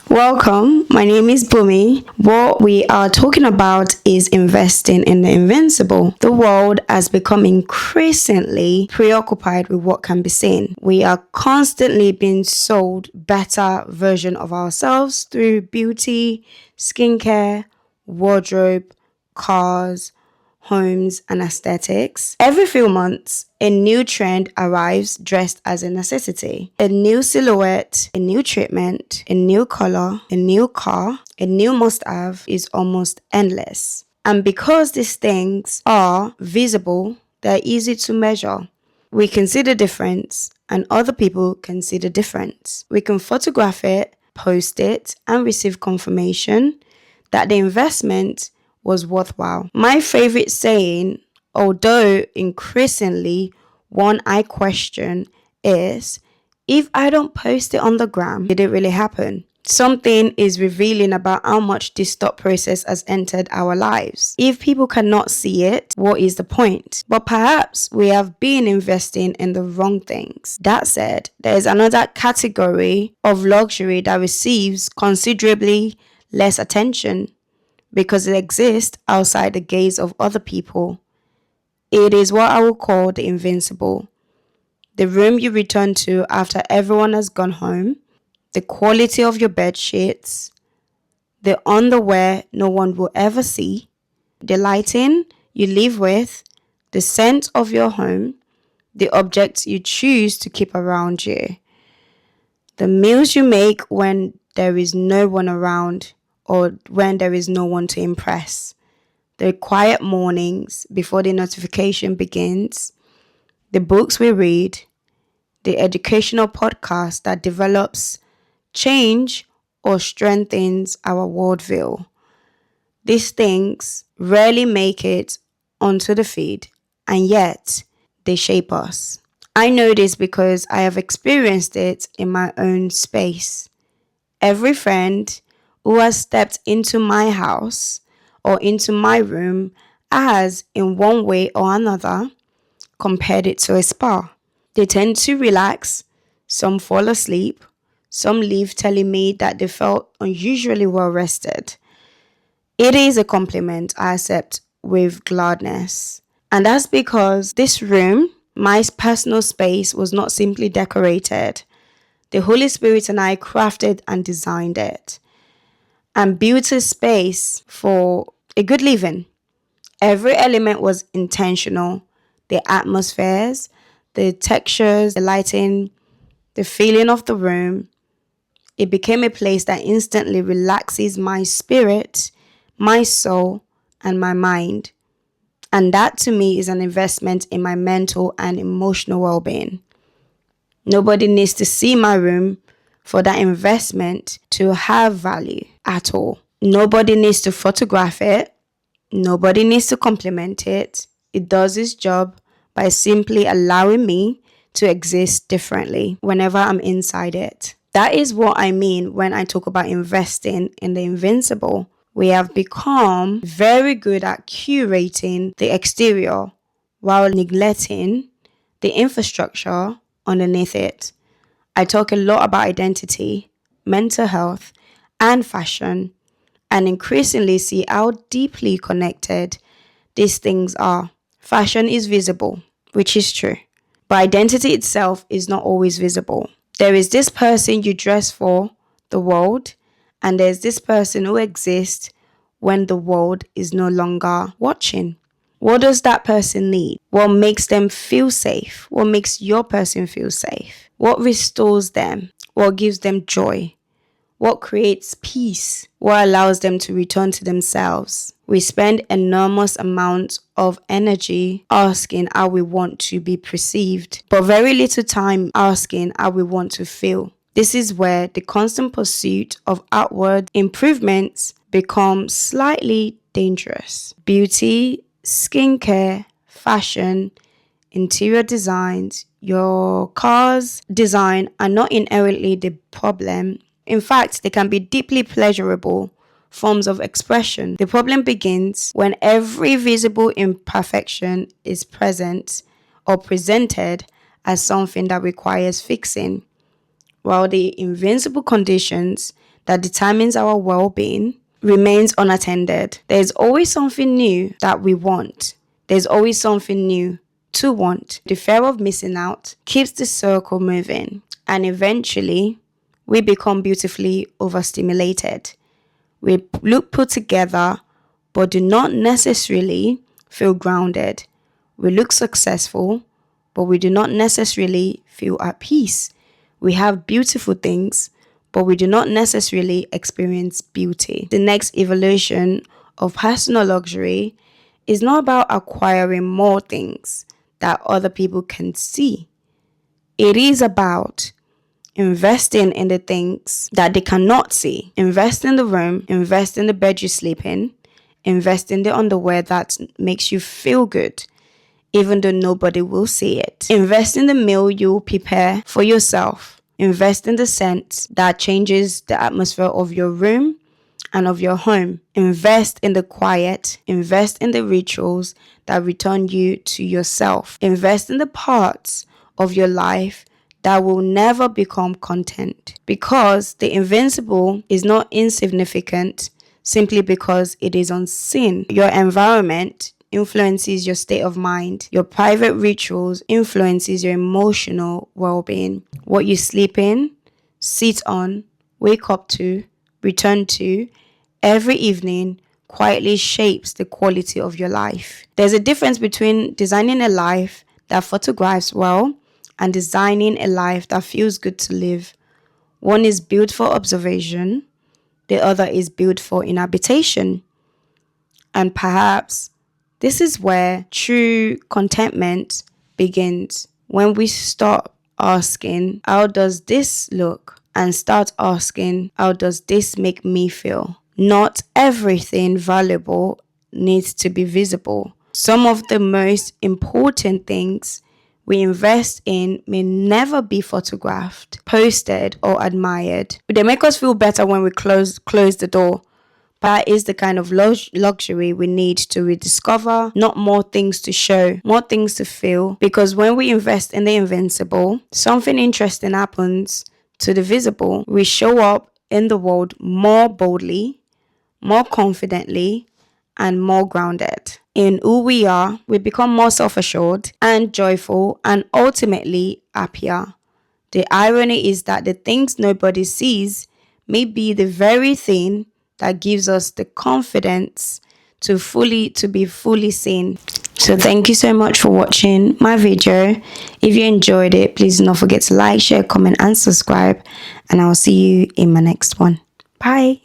Welcome, my name is Bunmi. What we are talking about is investing in the invincible. The world has become increasingly preoccupied with what can be seen. We are constantly being sold better version of ourselves through beauty, skincare, wardrobe, cars, homes, and aesthetics. Every few months, a new trend arrives dressed as a necessity. A new silhouette, a new treatment, a new color, a new car, a new must-have is almost endless. And because these things are visible, they're easy to measure. We can see the difference, and other people can see the difference. We can photograph it, post it, and receive confirmation that the investment was worthwhile. My favorite saying, although increasingly one I question, is if I don't post it on the gram, did it really happen? Something is revealing about how much this thought process has entered our lives. If people cannot see it, what is the point? But perhaps we have been investing in the wrong things. That said, there is another category of luxury that receives considerably less attention because it exists outside the gaze of other people. It is what I will call the invincible. The room you return to after everyone has gone home, the quality of your bed sheets, the underwear no one will ever see, the lighting you live with, the scent of your home, the objects you choose to keep around you, the meals you make when there is no one around or when there is no one to impress, the quiet mornings before the notification begins, the books we read, the educational podcast that develops, change, or strengthens our worldview. These things rarely make it onto the feed, and yet they shape us. I know this because I have experienced it in my own space. Every friend who has stepped into my house or into my room has, in one way or another, compared it to a spa. They tend to relax, some fall asleep, some leave telling me that they felt unusually well rested. It is a compliment I accept with gladness. And that's because this room, my personal space, was not simply decorated. The Holy Spirit and I crafted and designed it and built a space for a good living. Every element was intentional. The atmospheres, the textures, the lighting, the feeling of the room. It became a place that instantly relaxes my spirit, my soul, and my mind. And that to me is an investment in my mental and emotional well-being. Nobody needs to see my room for that investment to have value at all. Nobody needs to photograph it. Nobody needs to compliment it. It does its job by simply allowing me to exist differently whenever I'm inside it. That is what I mean when I talk about investing in the invincible. We have become very good at curating the exterior while neglecting the infrastructure underneath it. I talk a lot about identity, mental health, and fashion, and increasingly see how deeply connected these things are. Fashion is visible, which is true, but identity itself is not always visible. There is this person you dress for the world, and there's this person who exists when the world is no longer watching. What does that person need? What makes them feel safe? What makes your person feel safe? What restores them? What gives them joy? What creates peace? What allows them to return to themselves? We spend enormous amounts of energy asking how we want to be perceived, but very little time asking how we want to feel. This is where the constant pursuit of outward improvements becomes slightly dangerous. Beauty, skincare, fashion, interior designs, your car's design are not inherently the problem. In fact, they can be deeply pleasurable forms of expression. The problem begins when every visible imperfection is present or presented as something that requires fixing, while the invincible conditions that determines our well-being remains unattended. There's always something new that we want. There's always something new to want. The fear of missing out keeps the circle moving, and eventually we become beautifully overstimulated. We look put together but do not necessarily feel grounded. We look successful but we do not necessarily feel at peace. We have beautiful things but we do not necessarily experience beauty. The next evolution of personal luxury is not about acquiring more things that other people can see. It is about investing in the things that they cannot see. Invest in the room, invest in the bed you sleep in, invest in the underwear that makes you feel good, even though nobody will see it. Invest in the meal you prepare for yourself. Invest in the scent that changes the atmosphere of your room and of your home. Invest in the quiet. Invest in the rituals that return you to yourself. Invest in the parts of your life that will never become content. Because the invincible is not insignificant simply because it is unseen. Your environment influences your state of mind. Your private rituals influences your emotional well-being. What you sleep in, sit on, wake up to, return to every evening quietly shapes the quality of your life. There's a difference between designing a life that photographs well and designing a life that feels good to live. One is built for observation, the other is built for inhabitation. And perhaps this is where true contentment begins. When we stop asking, how does this look? And start asking, how does this make me feel? Not everything valuable needs to be visible. Some of the most important things we invest in may never be photographed, posted, or admired. They make us feel better when we close the door. That is the kind of luxury we need to rediscover, not more things to show, more things to feel. Because when we invest in the invincible, something interesting happens to the visible. We show up in the world more boldly, more confidently, and more grounded. In who we are, we become more self-assured and joyful and ultimately happier. The irony is that the things nobody sees may be the very thing that gives us the confidence to be fully seen. So thank you so much for watching my video. If you enjoyed it, please do not forget to like, share, comment, and subscribe. And I'll see you in my next one. Bye.